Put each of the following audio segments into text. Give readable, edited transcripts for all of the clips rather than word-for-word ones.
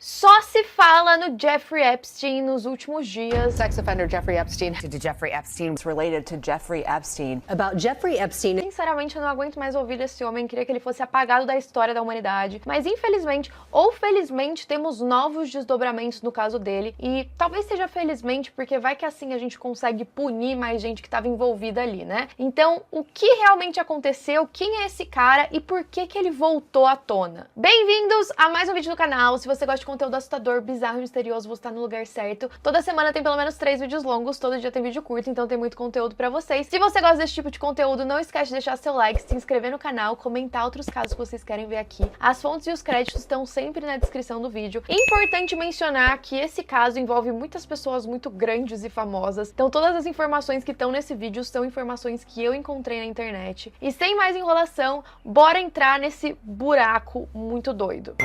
Só se fala no Jeffrey Epstein nos últimos dias. Sex offender Jeffrey Epstein. To Jeffrey Epstein was related to Jeffrey Epstein. About Jeffrey Epstein. Sinceramente, eu não aguento mais ouvir desse homem. Queria que ele fosse apagado da história da humanidade. Mas infelizmente, ou felizmente, temos novos desdobramentos no caso dele. E talvez seja felizmente, porque vai que assim a gente consegue punir mais gente que estava envolvida ali, né? Então, o que realmente aconteceu? Quem é esse cara e por que ele voltou à tona? Bem-vindos a mais um vídeo do canal. Se você gosta de conteúdo assustador, bizarro e misterioso, você tá no lugar certo. Toda semana tem pelo menos 3 vídeos longos, todo dia tem vídeo curto, então tem muito conteúdo pra vocês. Se você gosta desse tipo de conteúdo, não esquece de deixar seu like, se inscrever no canal, comentar outros casos que vocês querem ver aqui. As fontes e os créditos estão sempre na descrição do vídeo. Importante mencionar que esse caso envolve muitas pessoas muito grandes e famosas, então todas as informações que estão nesse vídeo são informações que eu encontrei na internet. E sem mais enrolação, bora entrar nesse buraco muito doido.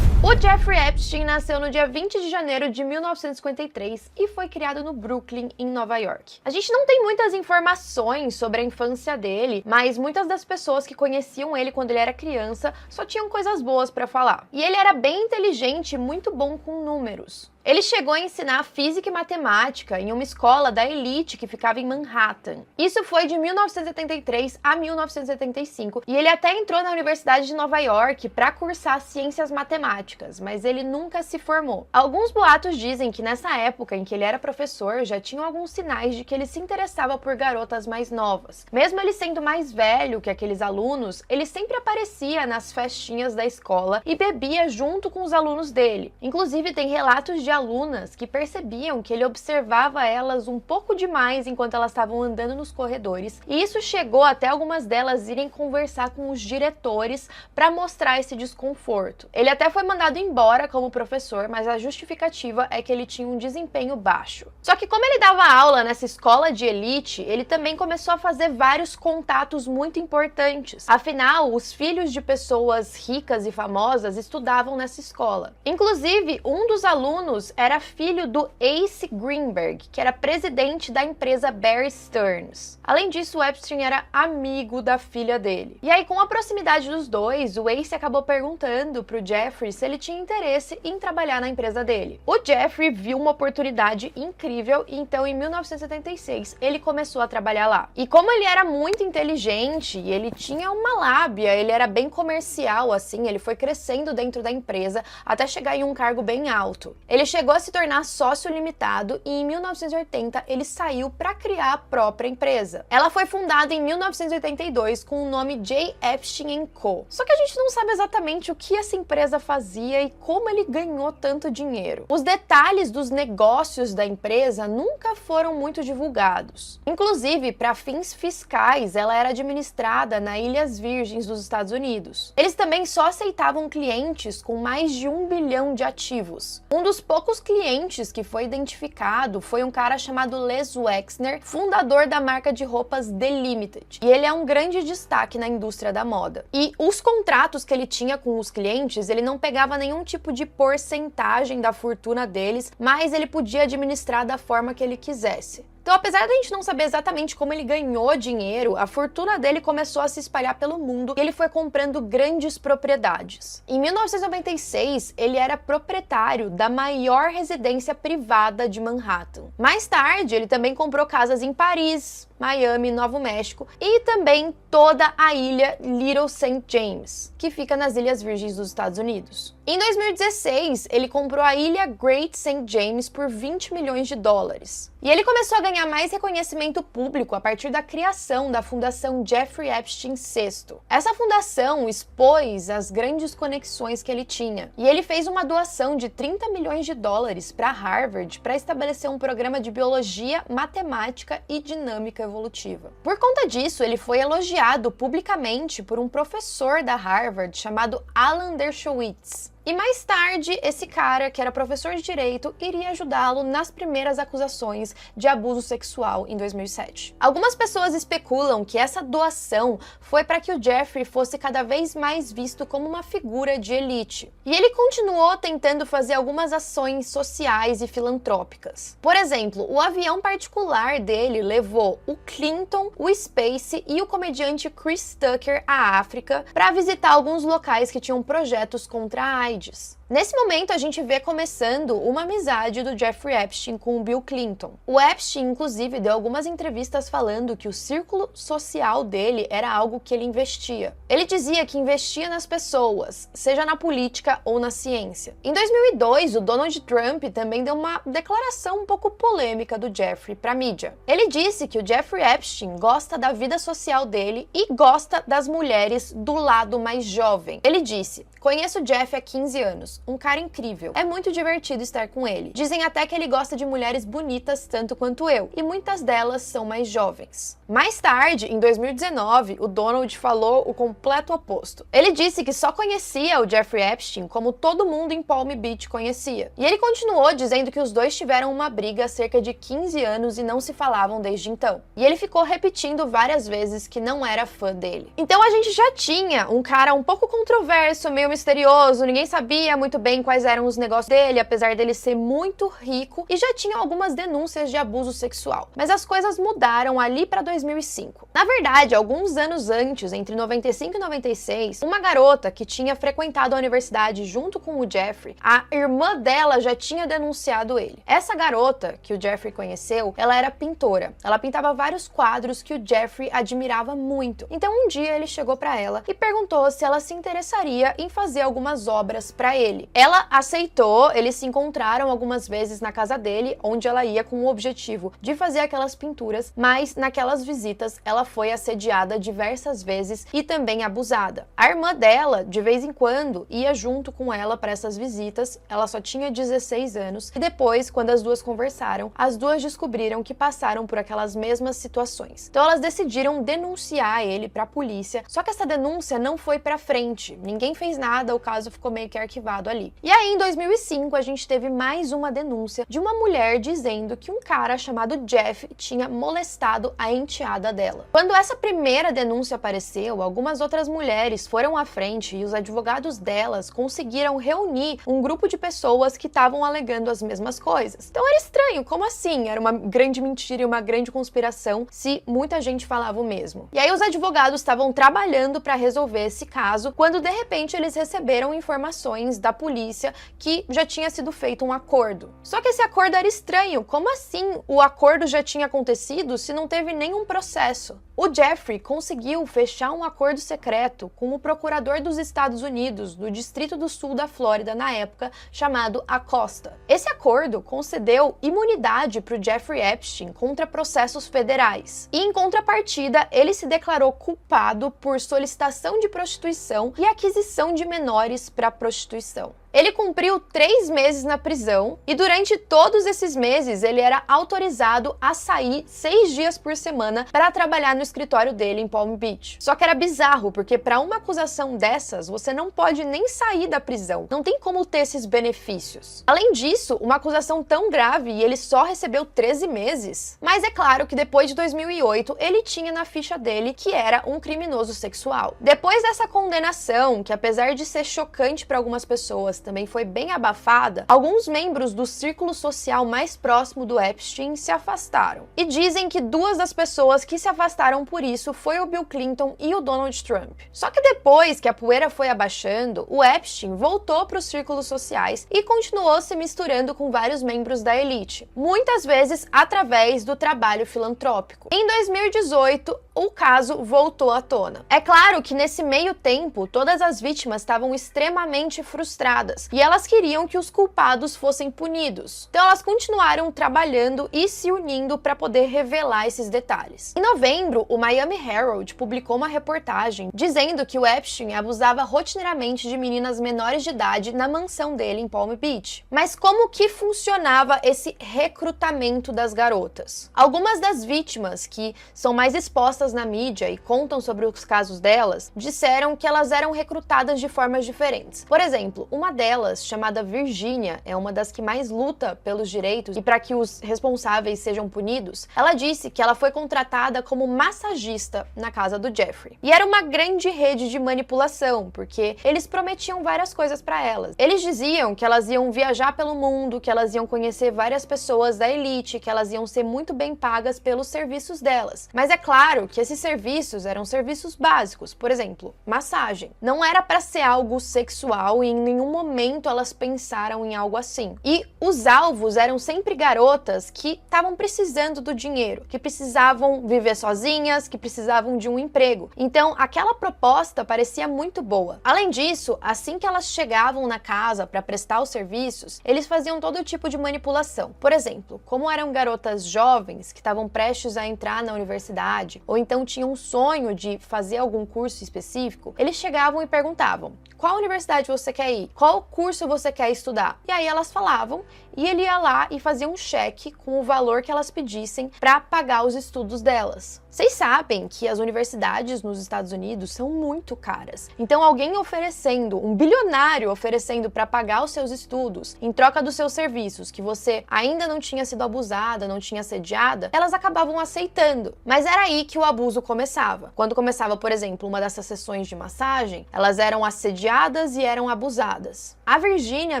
O Jeffrey Epstein nasceu no dia 20 de janeiro de 1953 e foi criado no Brooklyn, em Nova York. A gente não tem muitas informações sobre a infância dele, mas muitas das pessoas que conheciam ele quando ele era criança só tinham coisas boas pra falar. E ele era bem inteligente e muito bom com números. Ele chegou a ensinar física e matemática em uma escola da elite que ficava em Manhattan. Isso foi de 1973 a 1975 e ele até entrou na Universidade de Nova York para cursar ciências matemáticas, mas ele nunca se formou. Alguns boatos dizem que nessa época em que ele era professor já tinham alguns sinais de que ele se interessava por garotas mais novas. Mesmo ele sendo mais velho que aqueles alunos, ele sempre aparecia nas festinhas da escola e bebia junto com os alunos dele. Inclusive tem relatos de alunas que percebiam que ele observava elas um pouco demais enquanto elas estavam andando nos corredores, e isso chegou até algumas delas irem conversar com os diretores para mostrar esse desconforto. Ele até foi mandado embora como professor, mas a justificativa é que ele tinha um desempenho baixo. Só que como ele dava aula nessa escola de elite, ele também começou a fazer vários contatos muito importantes. Afinal, os filhos de pessoas ricas e famosas estudavam nessa escola. Inclusive, um dos alunos era filho do Ace Greenberg, que era presidente da empresa Bear Stearns. Além disso, o Epstein era amigo da filha dele. E aí, com a proximidade dos dois, o Ace acabou perguntando pro Jeffrey se ele tinha interesse em trabalhar na empresa dele. O Jeffrey viu uma oportunidade incrível e então, em 1976, ele começou a trabalhar lá. E como ele era muito inteligente e ele tinha uma lábia, ele era bem comercial, assim, ele foi crescendo dentro da empresa até chegar em um cargo bem alto. Ele chegou a se tornar sócio limitado e em 1980 ele saiu para criar a própria empresa. Ela foi fundada em 1982 com o nome J. Epstein & Co. Só que a gente não sabe exatamente o que essa empresa fazia e como ele ganhou tanto dinheiro. Os detalhes dos negócios da empresa nunca foram muito divulgados. Inclusive, para fins fiscais, ela era administrada nas Ilhas Virgens dos Estados Unidos. Eles também só aceitavam clientes com mais de 1 bilhão de ativos. Um dos poucos clientes que foi identificado foi um cara chamado Les Wexner, fundador da marca de roupas The Limited. E ele é um grande destaque na indústria da moda. E os contratos que ele tinha com os clientes, ele não pegava nenhum tipo de porcentagem da fortuna deles, mas ele podia administrar da forma que ele quisesse. Então, apesar da gente não saber exatamente como ele ganhou dinheiro, a fortuna dele começou a se espalhar pelo mundo e ele foi comprando grandes propriedades. Em 1996, ele era proprietário da maior residência privada de Manhattan. Mais tarde, ele também comprou casas em Paris, Miami, Novo México e também toda a ilha Little St. James, que fica nas Ilhas Virgens dos Estados Unidos. Em 2016, ele comprou a ilha Great St. James por 20 milhões de dólares. E ele começou a ganhar mais reconhecimento público a partir da criação da Fundação Jeffrey Epstein VI. Essa fundação expôs as grandes conexões que ele tinha. E ele fez uma doação de 30 milhões de dólares para Harvard para estabelecer um programa de biologia, matemática e dinâmica evolutiva. Por conta disso, ele foi elogiado publicamente por um professor da Harvard chamado Alan Dershowitz. E mais tarde, esse cara, que era professor de direito, iria ajudá-lo nas primeiras acusações de abuso sexual em 2007. Algumas pessoas especulam que essa doação foi para que o Jeffrey fosse cada vez mais visto como uma figura de elite. E ele continuou tentando fazer algumas ações sociais e filantrópicas. Por exemplo, o avião particular dele levou o Clinton, o Spacey e o comediante Chris Tucker à África para visitar alguns locais que tinham projetos contra a AIDS. Nesse momento, a gente vê começando uma amizade do Jeffrey Epstein com o Bill Clinton. O Epstein, inclusive, deu algumas entrevistas falando que o círculo social dele era algo que ele investia. Ele dizia que investia nas pessoas, seja na política ou na ciência. Em 2002, o Donald Trump também deu uma declaração um pouco polêmica do Jeffrey para a mídia. Ele disse que o Jeffrey Epstein gosta da vida social dele e gosta das mulheres do lado mais jovem. Ele disse: "Conheço o Jeff há 15 anos. Um cara incrível. É muito divertido estar com ele. Dizem até que ele gosta de mulheres bonitas tanto quanto eu, e muitas delas são mais jovens." Mais tarde, em 2019, o Donald falou o completo oposto. Ele disse que só conhecia o Jeffrey Epstein como todo mundo em Palm Beach conhecia. E ele continuou dizendo que os dois tiveram uma briga há cerca de 15 anos e não se falavam desde então. E ele ficou repetindo várias vezes que não era fã dele. Então a gente já tinha um cara um pouco controverso, meio misterioso, ninguém sabia muito bem quais eram os negócios dele, apesar dele ser muito rico, e já tinha algumas denúncias de abuso sexual. Mas as coisas mudaram ali para 2005. Na verdade, alguns anos antes, entre 95 e 96, uma garota que tinha frequentado a universidade junto com o Jeffrey, a irmã dela já tinha denunciado ele. Essa garota, que o Jeffrey conheceu, ela era pintora. Ela pintava vários quadros que o Jeffrey admirava muito. Então um dia ele chegou para ela e perguntou se ela se interessaria em fazer algumas obras para ele. Ela aceitou, eles se encontraram algumas vezes na casa dele, onde ela ia com o objetivo de fazer aquelas pinturas, mas naquelas visitas ela foi assediada diversas vezes e também abusada. A irmã dela, de vez em quando, ia junto com ela para essas visitas. Ela só tinha 16 anos e depois, quando as duas conversaram, as duas descobriram que passaram por aquelas mesmas situações. Então elas decidiram denunciar ele para a polícia, só que essa denúncia não foi para frente. Ninguém fez nada, o caso ficou meio que arquivado ali. E aí, em 2005, a gente teve mais uma denúncia de uma mulher dizendo que um cara chamado Jeff tinha molestado a enteada dela. Quando essa primeira denúncia apareceu, algumas outras mulheres foram à frente e os advogados delas conseguiram reunir um grupo de pessoas que estavam alegando as mesmas coisas. Então era estranho, como assim? Era uma grande mentira e uma grande conspiração se muita gente falava o mesmo. E aí os advogados estavam trabalhando para resolver esse caso, quando de repente eles receberam informações da polícia que já tinha sido feito um acordo. Só que esse acordo era estranho. Como assim o acordo já tinha acontecido se não teve nenhum processo? O Jeffrey conseguiu fechar um acordo secreto com o procurador dos Estados Unidos do Distrito do Sul da Flórida na época, chamado Acosta. Esse acordo concedeu imunidade para o Jeffrey Epstein contra processos federais. E em contrapartida, ele se declarou culpado por solicitação de prostituição e aquisição de menores para prostituição. Ele cumpriu 3 meses na prisão e durante todos esses meses ele era autorizado a sair 6 dias por semana para trabalhar no escritório dele em Palm Beach. Só que era bizarro, porque para uma acusação dessas, você não pode nem sair da prisão. Não tem como ter esses benefícios. Além disso, uma acusação tão grave e ele só recebeu 13 meses. Mas é claro que depois de 2008, ele tinha na ficha dele que era um criminoso sexual. Depois dessa condenação, que apesar de ser chocante para algumas pessoas, também foi bem abafada, alguns membros do círculo social mais próximo do Epstein se afastaram. E dizem que 2 das pessoas que se afastaram por isso foi o Bill Clinton e o Donald Trump. Só que depois que a poeira foi abaixando, o Epstein voltou para os círculos sociais e continuou se misturando com vários membros da elite, muitas vezes através do trabalho filantrópico. Em 2018, o caso voltou à tona. É claro que nesse meio tempo, todas as vítimas estavam extremamente frustradas e elas queriam que os culpados fossem punidos. Então elas continuaram trabalhando e se unindo para poder revelar esses detalhes. Em novembro, o Miami Herald publicou uma reportagem dizendo que o Epstein abusava rotineiramente de meninas menores de idade na mansão dele em Palm Beach. Mas como que funcionava esse recrutamento das garotas? Algumas das vítimas que são mais expostas na mídia e contam sobre os casos delas, disseram que elas eram recrutadas de formas diferentes. Por exemplo, uma delas, chamada Virginia, é uma das que mais luta pelos direitos e para que os responsáveis sejam punidos, ela disse que ela foi contratada como massagista na casa do Jeffrey. E era uma grande rede de manipulação, porque eles prometiam várias coisas para elas. Eles diziam que elas iam viajar pelo mundo, que elas iam conhecer várias pessoas da elite, que elas iam ser muito bem pagas pelos serviços delas. Mas é claro que esses serviços eram serviços básicos, por exemplo, massagem. Não era para ser algo sexual e em nenhum momento elas pensaram em algo assim. E os alvos eram sempre garotas que estavam precisando do dinheiro, que precisavam viver sozinhas, que precisavam de um emprego. Então, aquela proposta parecia muito boa. Além disso, assim que elas chegavam na casa para prestar os serviços, eles faziam todo tipo de manipulação. Por exemplo, como eram garotas jovens que estavam prestes a entrar na universidade, ou então tinham um sonho de fazer algum curso específico, eles chegavam e perguntavam: qual universidade você quer ir? Qual curso você quer estudar? E aí elas falavam e ele ia lá e fazia um cheque com o valor que elas pedissem para pagar os estudos delas. Vocês sabem que as universidades nos Estados Unidos são muito caras. Então alguém oferecendo, um bilionário oferecendo para pagar os seus estudos em troca dos seus serviços, que você ainda não tinha sido abusada, não tinha assediada, elas acabavam aceitando. Mas era aí que o abuso começava. Quando começava, por exemplo, uma dessas sessões de massagem, elas eram assediadas e eram abusadas. A Virginia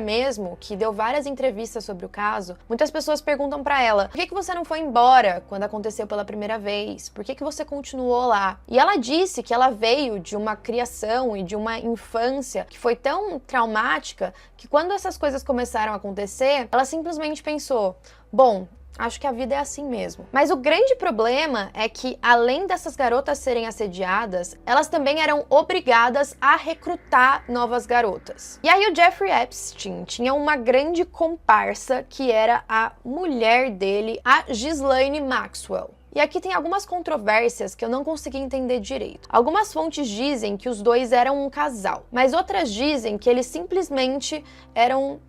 mesmo, que deu várias entrevistas sobre o caso, muitas pessoas perguntam para ela: por que você não foi embora quando aconteceu pela primeira vez? Por que você continuou lá? E ela disse que ela veio de uma criação e de uma infância que foi tão traumática que quando essas coisas começaram a acontecer, ela simplesmente pensou: bom, acho que a vida é assim mesmo. Mas o grande problema é que, além dessas garotas serem assediadas, elas também eram obrigadas a recrutar novas garotas. E aí o Jeffrey Epstein tinha uma grande comparsa que era a mulher dele, a Ghislaine Maxwell. E aqui tem algumas controvérsias que eu não consegui entender direito. Algumas fontes dizem que os dois eram um casal, mas outras dizem que eles simplesmente eram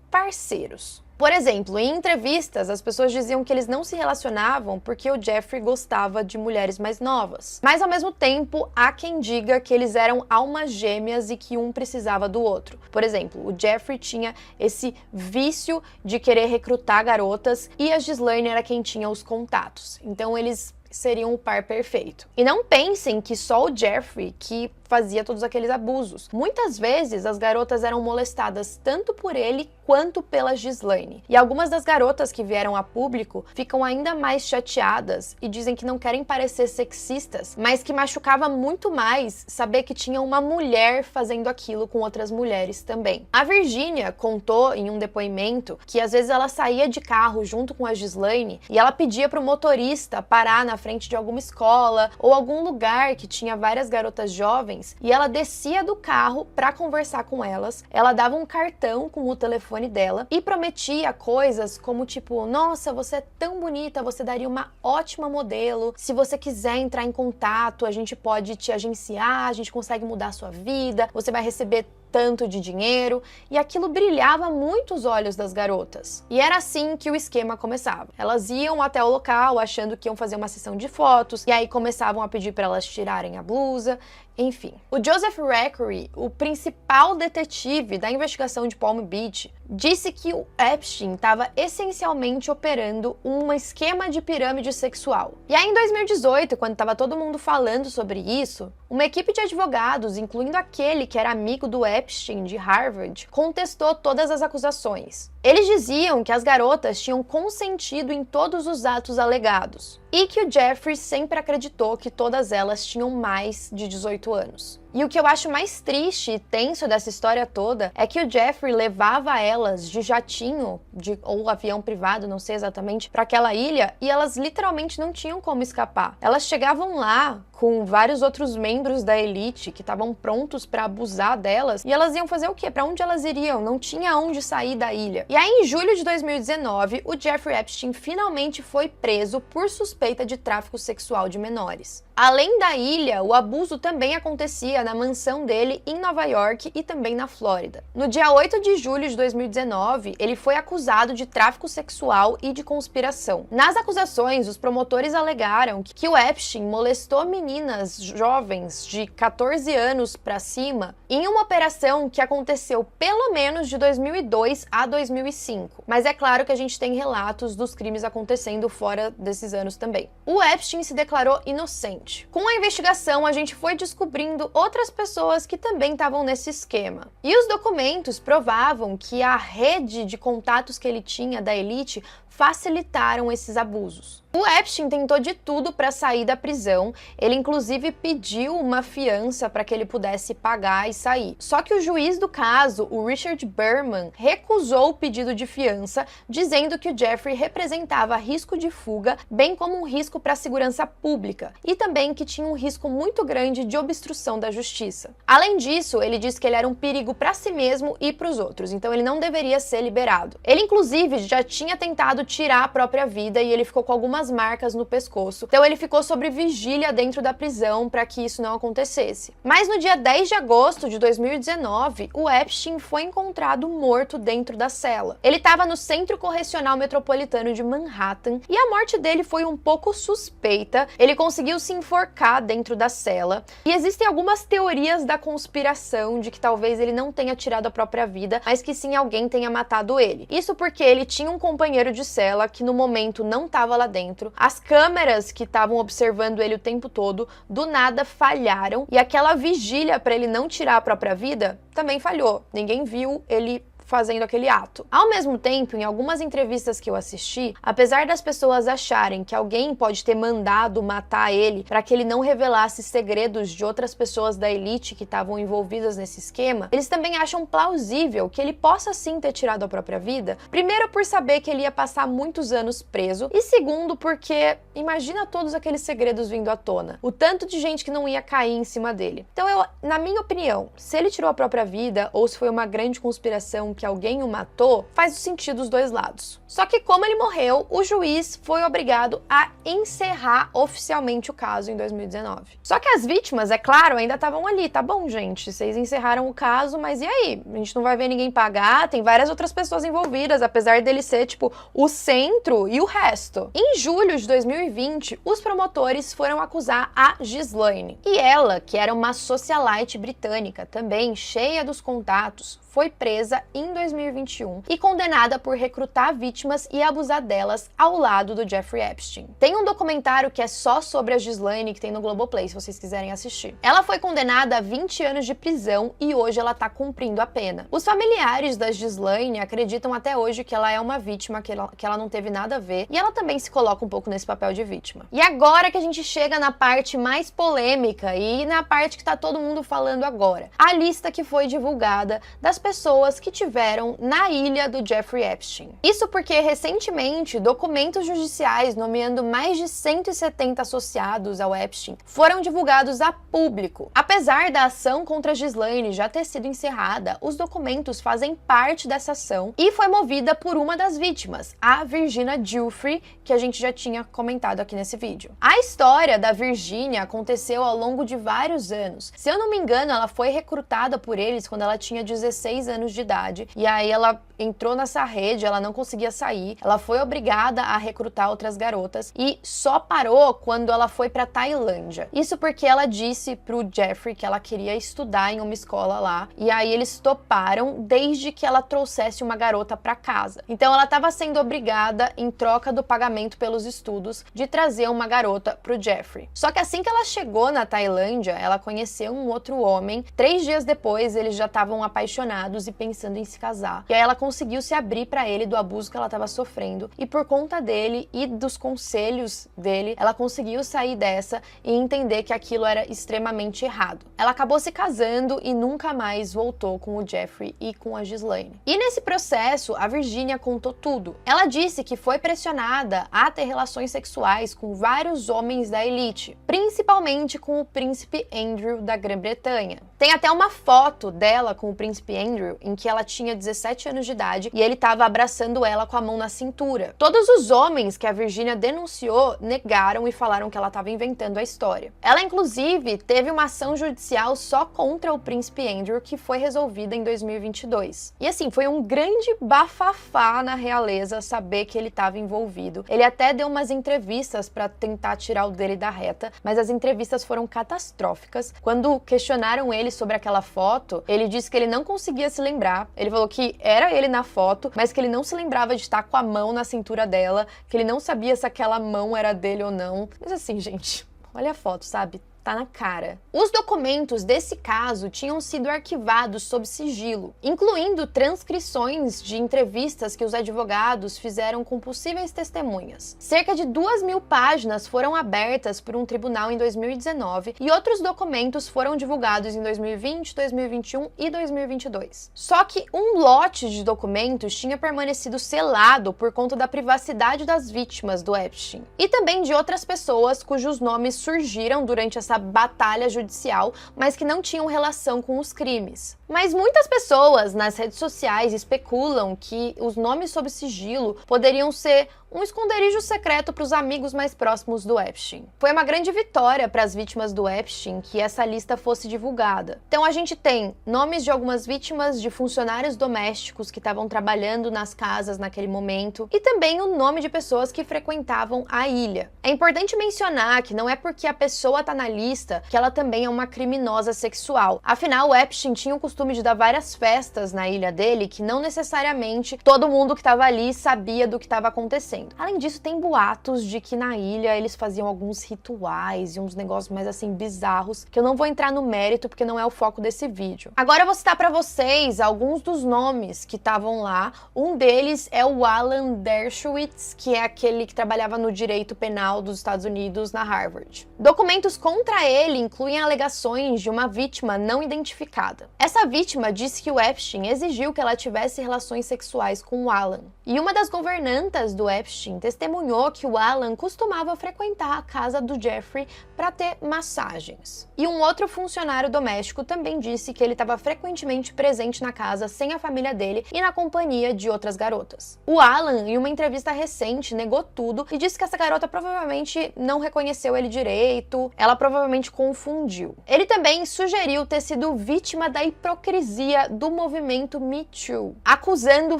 parceiros. Por exemplo, em entrevistas, as pessoas diziam que eles não se relacionavam porque o Jeffrey gostava de mulheres mais novas. Mas, ao mesmo tempo, há quem diga que eles eram almas gêmeas e que um precisava do outro. Por exemplo, o Jeffrey tinha esse vício de querer recrutar garotas e a Ghislaine era quem tinha os contatos. Então, eles seriam o par perfeito. E não pensem que só o Jeffrey que fazia todos aqueles abusos. Muitas vezes as garotas eram molestadas tanto por ele quanto pela Ghislaine. E algumas das garotas que vieram a público ficam ainda mais chateadas e dizem que não querem parecer sexistas, mas que machucava muito mais saber que tinha uma mulher fazendo aquilo com outras mulheres também. A Virginia contou em um depoimento que às vezes ela saía de carro junto com a Ghislaine e ela pedia para o motorista parar na frente de alguma escola ou algum lugar que tinha várias garotas jovens e ela descia do carro para conversar com elas. Ela dava um cartão com o telefone dela e prometia coisas como tipo: nossa, você é tão bonita, você daria uma ótima modelo, se você quiser entrar em contato, a gente pode te agenciar, a gente consegue mudar a sua vida, você vai receber tanto de dinheiro, e aquilo brilhava muito os olhos das garotas. E era assim que o esquema começava. Elas iam até o local achando que iam fazer uma sessão de fotos, e aí começavam a pedir para elas tirarem a blusa, enfim. O Joseph Rekery, o principal detetive da investigação de Palm Beach, disse que o Epstein estava essencialmente operando um esquema de pirâmide sexual. E aí em 2018, quando estava todo mundo falando sobre isso, uma equipe de advogados, incluindo aquele que era amigo do Epstein de Harvard, contestou todas as acusações. Eles diziam que as garotas tinham consentido em todos os atos alegados e que o Jeffrey sempre acreditou que todas elas tinham mais de 18 anos. E o que eu acho mais triste e tenso dessa história toda é que o Jeffrey levava elas de jatinho ou avião privado, não sei exatamente, para aquela ilha, e elas literalmente não tinham como escapar. Elas chegavam lá com vários outros membros da elite que estavam prontos para abusar delas, e elas iam fazer o quê? Para onde elas iriam? Não tinha onde sair da ilha. E aí, em julho de 2019, o Jeffrey Epstein finalmente foi preso por suspeita de tráfico sexual de menores. Além da ilha, o abuso também acontecia na mansão dele em Nova York e também na Flórida. No dia 8 de julho de 2019, ele foi acusado de tráfico sexual e de conspiração. Nas acusações, os promotores alegaram que o Epstein molestou meninas jovens de 14 anos para cima em uma operação que aconteceu pelo menos de 2002 a 2005. Mas é claro que a gente tem relatos dos crimes acontecendo fora desses anos também. O Epstein se declarou inocente. Com a investigação, a gente foi descobrindo outras pessoas que também estavam nesse esquema. E os documentos provavam que a rede de contatos que ele tinha da elite facilitaram esses abusos. O Epstein tentou de tudo para sair da prisão, ele inclusive pediu uma fiança para que ele pudesse pagar e sair. Só que o juiz do caso, o Richard Berman, recusou o pedido de fiança, dizendo que o Jeffrey representava risco de fuga, bem como um risco para a segurança pública, e também que tinha um risco muito grande de obstrução da justiça. Além disso, ele disse que ele era um perigo para si mesmo e para os outros, então ele não deveria ser liberado. Ele inclusive já tinha tentado tirar a própria vida e ele ficou com algumas marcas no pescoço. Então ele ficou sob vigília dentro da prisão para que isso não acontecesse. Mas no dia 10 de agosto de 2019, o Epstein foi encontrado morto dentro da cela. Ele estava no Centro Correcional Metropolitano de Manhattan e a morte dele foi um pouco suspeita. Ele conseguiu se enforcar dentro da cela e existem algumas teorias da conspiração de que talvez ele não tenha tirado a própria vida, mas que sim alguém tenha matado ele. Isso porque ele tinha um companheiro de cela que no momento não estava lá dentro. As câmeras que estavam observando ele o tempo todo do nada falharam e aquela vigília para ele não tirar a própria vida também falhou. Ninguém viu ele fazendo aquele ato. Ao mesmo tempo, em algumas entrevistas que eu assisti, apesar das pessoas acharem que alguém pode ter mandado matar ele para que ele não revelasse segredos de outras pessoas da elite que estavam envolvidas nesse esquema, eles também acham plausível que ele possa sim ter tirado a própria vida, primeiro por saber que ele ia passar muitos anos preso, e segundo porque imagina todos aqueles segredos vindo à tona, o tanto de gente que não ia cair em cima dele. Então na minha opinião, se ele tirou a própria vida ou se foi uma grande conspiração que alguém o matou, faz sentido os dois lados. Só que como ele morreu, o juiz foi obrigado a encerrar oficialmente o caso em 2019. Só que as vítimas, é claro, ainda estavam ali. Tá bom, gente, vocês encerraram o caso, mas e aí? A gente não vai ver ninguém pagar, tem várias outras pessoas envolvidas, apesar dele ser, tipo, o centro e o resto. Em julho de 2020, os promotores foram acusar a Ghislaine. E ela, que era uma socialite britânica, também cheia dos contatos, foi presa em 2021 e condenada por recrutar vítimas e abusar delas ao lado do Jeffrey Epstein. Tem um documentário que é só sobre a Ghislaine que tem no Globoplay, se vocês quiserem assistir. Ela foi condenada a 20 anos de prisão e hoje ela tá cumprindo a pena. Os familiares da Ghislaine acreditam até hoje que ela é uma vítima, que ela não teve nada a ver, e ela também se coloca um pouco nesse papel de vítima. E agora que a gente chega na parte mais polêmica e na parte que tá todo mundo falando agora, a lista que foi divulgada das pessoas que tiveram na ilha do Jeffrey Epstein. Isso porque, recentemente, documentos judiciais nomeando mais de 170 associados ao Epstein foram divulgados a público. Apesar da ação contra a Ghislaine já ter sido encerrada, os documentos fazem parte dessa ação e foi movida por uma das vítimas, a Virginia Giuffre, que a gente já tinha comentado aqui nesse vídeo. A história da Virginia aconteceu ao longo de vários anos. Se eu não me engano, ela foi recrutada por eles quando ela tinha 16 anos de idade, e aí ela entrou nessa rede, ela não conseguia sair, ela foi obrigada a recrutar outras garotas e só parou quando ela foi pra Tailândia. Isso porque ela disse pro Jeffrey que ela queria estudar em uma escola lá, e aí eles toparam desde que ela trouxesse uma garota pra casa. Então ela estava sendo obrigada, em troca do pagamento pelos estudos, de trazer uma garota pro Jeffrey. Só que assim que ela chegou na Tailândia, ela conheceu um outro homem. 3 dias depois, eles já estavam apaixonados e pensando em se casar. E aí ela conseguiu se abrir para ele do abuso que ela estava sofrendo, e por conta dele e dos conselhos dele, ela conseguiu sair dessa e entender que aquilo era extremamente errado. Ela acabou se casando e nunca mais voltou com o Jeffrey e com a Ghislaine. E nesse processo, a Virginia contou tudo. Ela disse que foi pressionada a ter relações sexuais com vários homens da elite, principalmente com o príncipe Andrew da Grã-Bretanha. Tem até uma foto dela com o príncipe Andrew em que ela tinha tinha 17 anos de idade e ele estava abraçando ela com a mão na cintura. Todos os homens que a Virginia denunciou negaram e falaram que ela estava inventando a história. Ela, inclusive, teve uma ação judicial só contra o príncipe Andrew, que foi resolvida em 2022. E assim, foi um grande bafafá na realeza saber que ele estava envolvido. Ele até deu umas entrevistas para tentar tirar o dele da reta, mas as entrevistas foram catastróficas. Quando questionaram ele sobre aquela foto, ele disse que ele não conseguia se lembrar. Ele falou que era ele na foto, mas que ele não se lembrava de estar com a mão na cintura dela, que ele não sabia se aquela mão era dele ou não. Mas assim, gente, olha a foto, sabe? Tá na cara. Os documentos desse caso tinham sido arquivados sob sigilo, incluindo transcrições de entrevistas que os advogados fizeram com possíveis testemunhas. Cerca de 2.000 páginas foram abertas por um tribunal em 2019 e outros documentos foram divulgados em 2020, 2021 e 2022. Só que um lote de documentos tinha permanecido selado por conta da privacidade das vítimas do Epstein e também de outras pessoas cujos nomes surgiram durante essa batalha judicial, mas que não tinham relação com os crimes. Mas muitas pessoas nas redes sociais especulam que os nomes sob sigilo poderiam ser um esconderijo secreto para os amigos mais próximos do Epstein. Foi uma grande vitória para as vítimas do Epstein que essa lista fosse divulgada. Então a gente tem nomes de algumas vítimas de funcionários domésticos que estavam trabalhando nas casas naquele momento e também o nome de pessoas que frequentavam a ilha. É importante mencionar que não é porque a pessoa está na lista que ela também é uma criminosa sexual. Afinal, o Epstein tinha o costume de dar várias festas na ilha dele que não necessariamente todo mundo que estava ali sabia do que estava acontecendo. Além disso, tem boatos de que na ilha eles faziam alguns rituais e uns negócios mais assim bizarros, que eu não vou entrar no mérito porque não é o foco desse vídeo. Agora eu vou citar para vocês alguns dos nomes que estavam lá. Um deles é o Alan Dershowitz, que é aquele que trabalhava no direito penal dos Estados Unidos na Harvard. Documentos contra ele incluem alegações de uma vítima não identificada. Essa vítima disse que o Epstein exigiu que ela tivesse relações sexuais com o Alan. E uma das governantas do Epstein testemunhou que o Alan costumava frequentar a casa do Jeffrey para ter massagens. E um outro funcionário doméstico também disse que ele estava frequentemente presente na casa sem a família dele e na companhia de outras garotas. O Alan, em uma entrevista recente, negou tudo e disse que essa garota provavelmente não reconheceu ele direito, ela provavelmente confundiu. Ele também sugeriu ter sido vítima da hipocrisia do movimento Me Too, acusando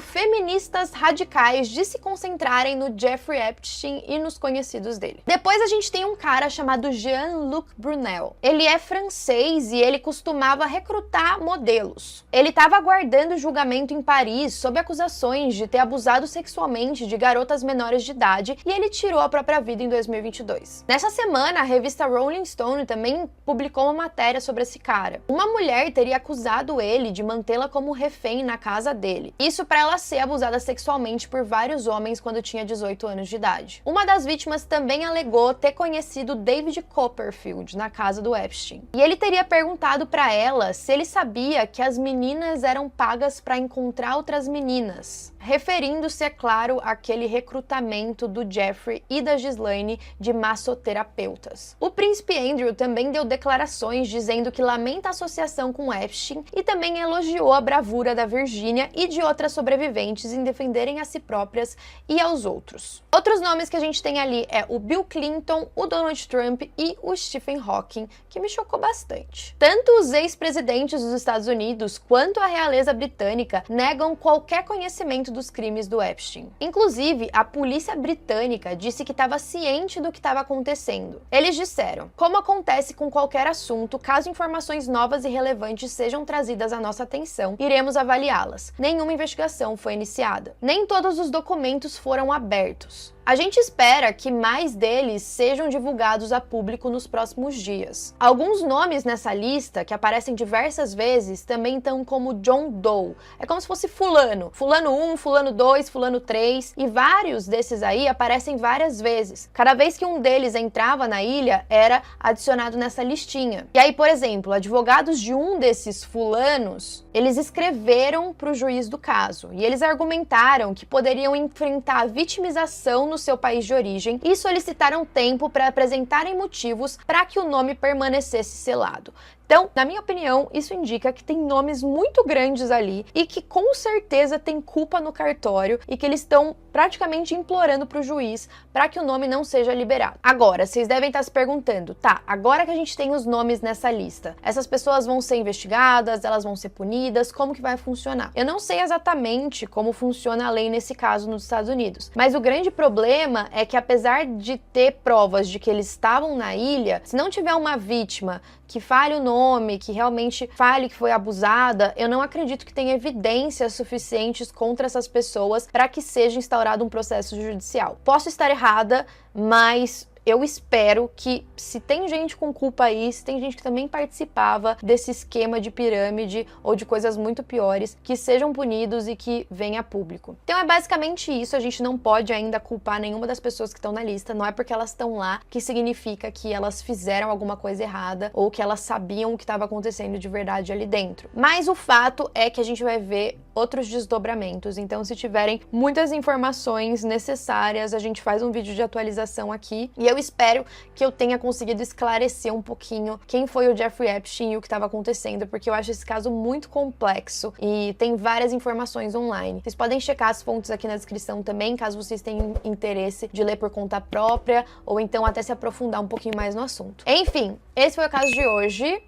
feministas radicais de se concentrarem no Jeffrey Epstein e nos conhecidos dele. Depois a gente tem um cara chamado Jean-Luc Brunel. Ele é francês e ele costumava recrutar modelos. Ele estava aguardando julgamento em Paris sob acusações de ter abusado sexualmente de garotas menores de idade e ele tirou a própria vida em 2022. Nessa semana, a revista Rolling Stone também publicou uma matéria sobre esse cara. Uma mulher teria acusado ele de mantê-la como refém na casa dele. Isso para ela ser abusada sexualmente por vários homens quando tinha 18 anos de idade. Uma das vítimas também alegou ter conhecido David Copperfield na casa do Epstein. E ele teria perguntado para ela se ele sabia que as meninas eram pagas para encontrar outras meninas, referindo-se, é claro, àquele recrutamento do Jeffrey e da Ghislaine de massoterapeutas. O príncipe Andrew também deu declarações dizendo que lamenta a associação com Epstein e também elogiou a bravura da Virginia e de outras sobreviventes em defenderem a si próprias e aos outros. Outros nomes que a gente tem ali é o Bill Clinton, o Donald Trump e o Stephen Hawking, que me chocou bastante. Tanto os ex-presidentes dos Estados Unidos quanto a realeza britânica negam qualquer conhecimento dos crimes do Epstein. Inclusive, a polícia britânica disse que estava ciente do que estava acontecendo. Eles disseram: como acontece com qualquer assunto, caso informações novas e relevantes sejam trazidas à nossa atenção, iremos avaliá-las. Nenhuma investigação foi iniciada. Nem todos os documentos foram abertos. A gente espera que mais deles sejam divulgados a público nos próximos dias. Alguns nomes nessa lista, que aparecem diversas vezes, também estão como John Doe. É como se fosse fulano. Fulano 1, fulano 2, fulano 3. E vários desses aí aparecem várias vezes. Cada vez que um deles entrava na ilha, era adicionado nessa listinha. E aí, por exemplo, advogados de um desses fulanos, eles escreveram para o juiz do caso. E eles argumentaram que poderiam enfrentar vitimização no seu país de origem e solicitaram tempo para apresentarem motivos para que o nome permanecesse selado. Então, na minha opinião, isso indica que tem nomes muito grandes ali e que com certeza tem culpa no cartório e que eles estão praticamente implorando pro juiz para que o nome não seja liberado. Agora, vocês devem estar se perguntando, tá, agora que a gente tem os nomes nessa lista, essas pessoas vão ser investigadas, elas vão ser punidas, como que vai funcionar? Eu não sei exatamente como funciona a lei nesse caso nos Estados Unidos, mas o grande problema é que apesar de ter provas de que eles estavam na ilha, se não tiver uma vítima que fale o nome, que realmente fale que foi abusada, eu não acredito que tenha evidências suficientes contra essas pessoas para que seja instaurado um processo judicial. Posso estar errada, mas eu espero que, se tem gente com culpa aí, se tem gente que também participava desse esquema de pirâmide ou de coisas muito piores, que sejam punidos e que venha a público. Então é basicamente isso, a gente não pode ainda culpar nenhuma das pessoas que estão na lista, não é porque elas estão lá que significa que elas fizeram alguma coisa errada ou que elas sabiam o que estava acontecendo de verdade ali dentro. Mas o fato é que a gente vai ver outros desdobramentos, então se tiverem muitas informações necessárias, a gente faz um vídeo de atualização aqui e eu espero que eu tenha conseguido esclarecer um pouquinho quem foi o Jeffrey Epstein e o que estava acontecendo, porque eu acho esse caso muito complexo e tem várias informações online. Vocês podem checar as fontes aqui na descrição também, caso vocês tenham interesse de ler por conta própria ou então até se aprofundar um pouquinho mais no assunto. Enfim, esse foi o caso de hoje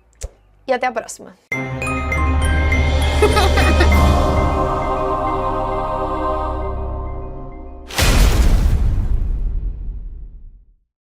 e até a próxima.